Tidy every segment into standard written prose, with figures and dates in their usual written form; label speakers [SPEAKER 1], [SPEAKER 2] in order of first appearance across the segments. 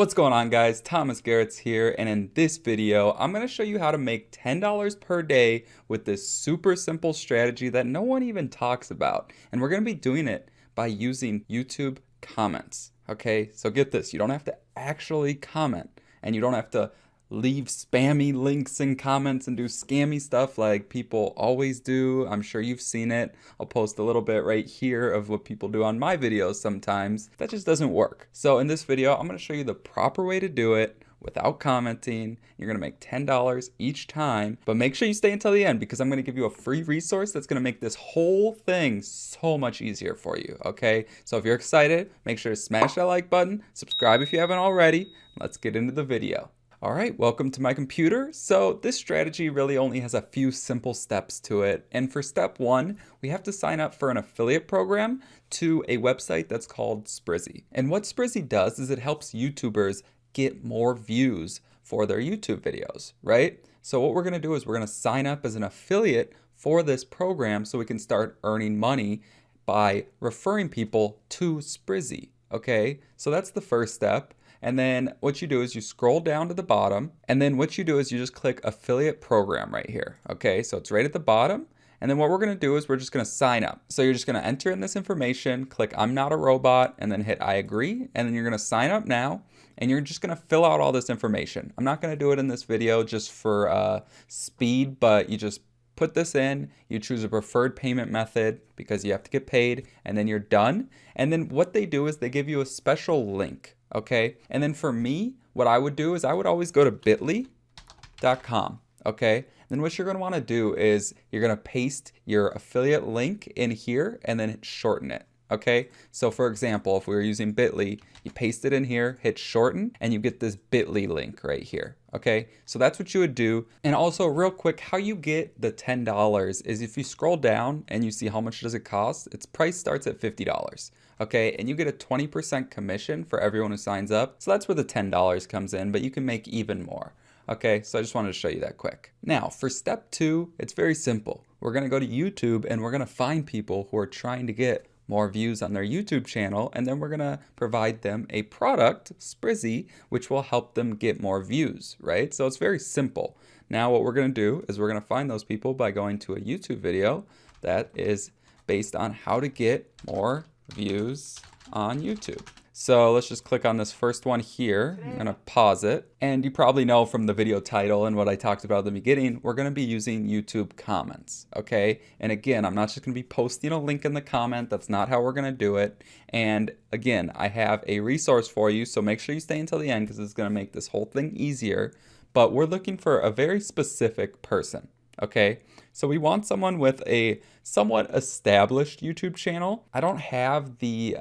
[SPEAKER 1] What's going on, guys? Thomas Garetz here, and in this video I'm going to show you how to make $10 per day with this super simple strategy that no one even talks about. And we're going to be doing it by using YouTube comments. Okay, so get this, you don't have to actually comment, and you don't have to leave spammy links in comments and do scammy stuff like people always do. I'm sure you've seen it. I'll post a little bit right here of what people do on my videos sometimes. That just doesn't work. So in this video, I'm going to show you the proper way to do it without commenting. You're going to make $10 each time, but make sure you stay until the end because I'm going to give you a free resource that's going to make this whole thing so much easier for you. Okay, so if you're excited, make sure to smash that like button, subscribe if you haven't already. Let's get into the video. All right, welcome to my computer. So this strategy really only has a few simple steps to it. And for step one, we have to sign up for an affiliate program to a website that's called Sprizzy. And what Sprizzy does is it helps YouTubers get more views for their YouTube videos, right? So what we're gonna do is we're gonna sign up as an affiliate for this program so we can start earning money by referring people to Sprizzy, okay? So that's the first step. And then what you do is you scroll down to the bottom, and then what you do is you just click affiliate program right here. Okay, so it's right at the bottom. And then what we're gonna do is we're just gonna sign up. So you're just gonna enter in this information, click I'm not a robot, and then hit I agree. And then you're gonna sign up now, and you're just gonna fill out all this information. I'm not gonna do it in this video just for speed, but you just put this in, you choose a preferred payment method because you have to get paid, and then you're done. And then what they do is they give you a special link. Okay, and then for me, what I would do is I would always go to bit.ly.com. Okay, then what you're going to want to do is you're going to paste your affiliate link in here and then shorten it. Okay, so for example, if we were using bit.ly, you paste it in here, hit shorten, and you get this bit.ly link right here. Okay, so that's what you would do. And also real quick, how you get the $10 is if you scroll down and you see how much does it cost, its price starts at $50. Okay, and you get a 20% commission for everyone who signs up. So that's where the $10 comes in, but you can make even more. Okay, so I just wanted to show you that quick. Now, for step two, it's very simple. We're gonna go to YouTube and we're gonna find people who are trying to get more views on their YouTube channel, and then we're gonna provide them a product, Sprizzy, which will help them get more views, right? So it's very simple. Now what we're gonna do is we're gonna find those people by going to a YouTube video that is based on how to get more views on YouTube. So let's just click on this first one here. I'm gonna pause it. And you probably know from the video title and what I talked about at the beginning, we're gonna be using YouTube comments, okay? And again, I'm not just gonna be posting a link in the comment. That's not how we're gonna do it. And again, I have a resource for you, so make sure you stay until the end because it's gonna make this whole thing easier. But we're looking for a very specific person. Okay, so we want someone with a somewhat established YouTube channel. I don't have the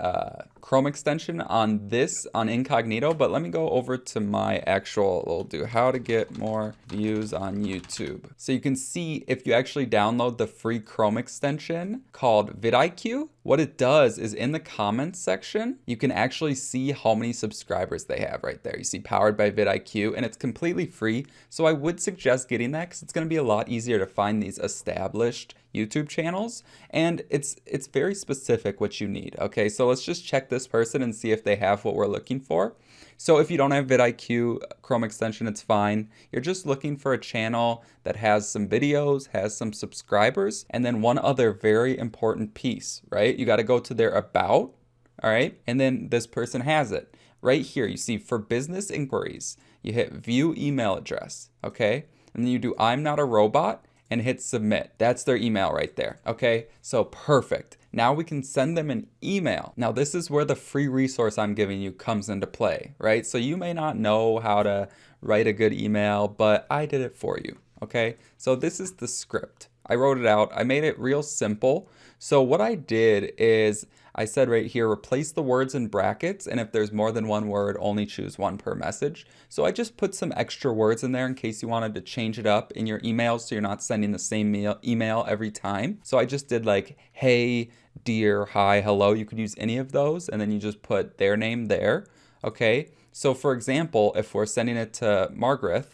[SPEAKER 1] Chrome extension on this on incognito, but let me go over to my actual, we'll do how to get more views on YouTube. So you can see if you actually download the free Chrome extension called vidIQ, what it does is in the comments section, you can actually see how many subscribers they have right there. You see powered by vidIQ, and it's completely free. So I would suggest getting that because it's gonna be a lot easier to find these established YouTube channels, and it's very specific what you need. Okay, so let's just check this person and see if they have what we're looking for. So if you don't have vidIQ Chrome extension, it's fine. You're just looking for a channel that has some videos, has some subscribers, and then one other very important piece, right? You got to go to their about, all right? And then this person has it. Right here, you see for business inquiries, you hit view email address, okay? And then you do I'm not a robot and hit submit. That's their email right there, okay? So perfect. Now we can send them an email. Now this is where the free resource I'm giving you comes into play, right? So you may not know how to write a good email, but I did it for you, okay? So this is the script. I wrote it out. I made it real simple. So what I did is I said right here, replace the words in brackets, and if there's more than one word, only choose one per message. So I just put some extra words in there in case you wanted to change it up in your emails so you're not sending the same email every time. So I just did like, hey, dear, hi, hello. You could use any of those, and then you just put their name there, okay? So for example, if we're sending it to Margaret,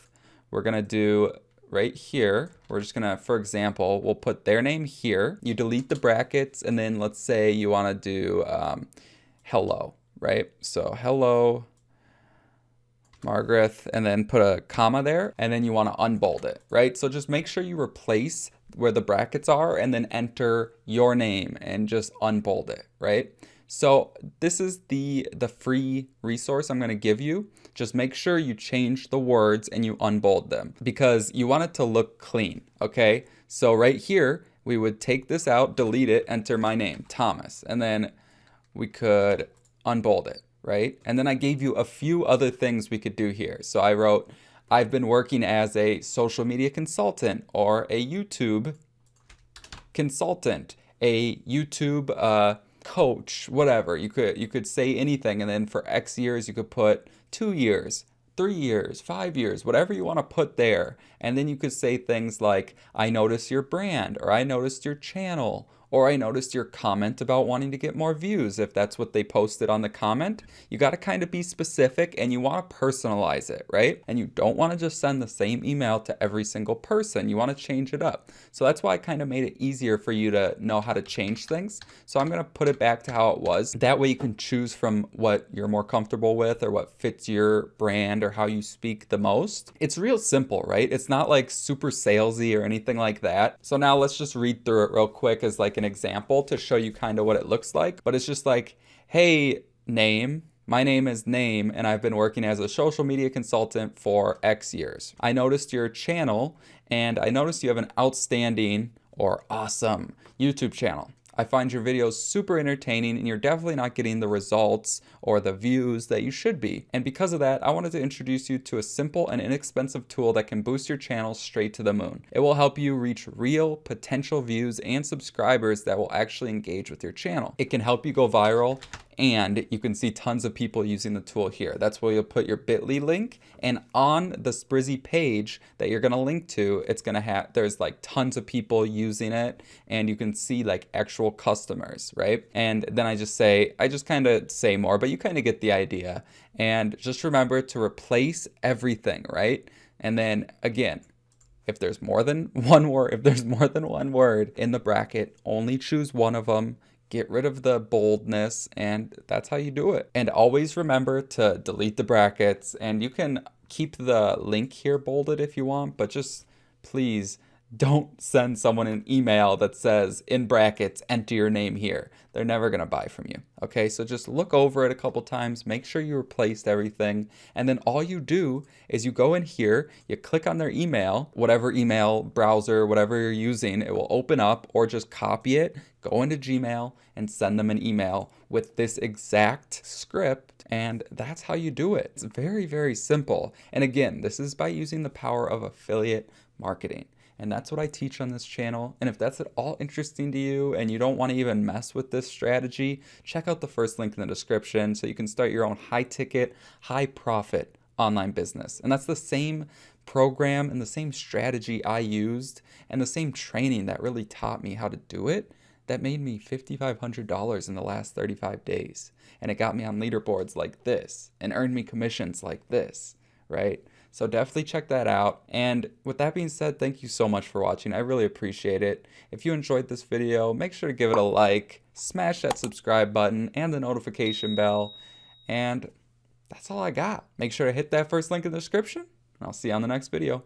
[SPEAKER 1] we're gonna do right here, we're just gonna, for example, we'll put their name here. You delete the brackets, and then let's say you wanna do hello, right? So hello Margaret, and then put a comma there, and then you want to unbold it, right? So just make sure you replace where the brackets are and then enter your name and just unbold it, right? So this is the free resource I'm going to give you. Just make sure you change the words and you unbold them because you want it to look clean, okay? So right here, we would take this out, delete it, enter my name, Thomas, and then we could unbold it, right? And then I gave you a few other things we could do here. So I wrote, I've been working as a social media consultant or a YouTube consultant, a YouTube coach, whatever. You could say anything, and then for X years you could put 2 years, 3 years, 5 years, whatever you want to put there. And then you could say things like, I noticed your brand, or I noticed your channel, or I noticed your comment about wanting to get more views. If that's what they posted on the comment, you got to kind of be specific and you want to personalize it, right? And you don't want to just send the same email to every single person. You want to change it up. So that's why I kind of made it easier for you to know how to change things. So I'm going to put it back to how it was. That way you can choose from what you're more comfortable with or what fits your brand or how you speak the most. It's real simple, right? It's not like super salesy or anything like that. So now let's just read through it real quick as like an example to show you kind of what it looks like. But it's just like, hey, name. My name is Name, and I've been working as a social media consultant for X years. I noticed your channel, and I noticed you have an outstanding or awesome YouTube channel. I find your videos super entertaining, and you're definitely not getting the results or the views that you should be. And because of that, I wanted to introduce you to a simple and inexpensive tool that can boost your channel straight to the moon. It will help you reach real potential views and subscribers that will actually engage with your channel. It can help you go viral, and you can see tons of people using the tool here. That's where you'll put your bit.ly link, and on the Sprizzy page that you're gonna link to, it's gonna have, there's like tons of people using it, and you can see like actual customers, right? And then I just kind of say more, but you kind of get the idea. And just remember to replace everything, right? And then again, if there's more than one word, in the bracket, only choose one of them. Get rid of the boldness, and that's how you do it. And always remember to delete the brackets, and you can keep the link here bolded if you want, but just please don't send someone an email that says in brackets, enter your name here. They're never gonna buy from you. Okay, so just look over it a couple times, make sure you replaced everything, and then all you do is you go in here, you click on their email, whatever email browser, whatever you're using, it will open up, or just copy it, go into Gmail and send them an email with this exact script, and that's how you do it. It's very, very simple. And again, this is by using the power of affiliate marketing. And that's what I teach on this channel. And if that's at all interesting to you and you don't want to even mess with this strategy, check out the first link in the description so you can start your own high ticket, high profit online business. And that's the same program and the same strategy I used and the same training that really taught me how to do it that made me $5,500 in the last 35 days. And it got me on leaderboards like this and earned me commissions like this, right? So definitely check that out. And with that being said, thank you so much for watching. I really appreciate it. If you enjoyed this video, make sure to give it a like, smash that subscribe button and the notification bell. And that's all I got. Make sure to hit that first link in the description, and I'll see you on the next video.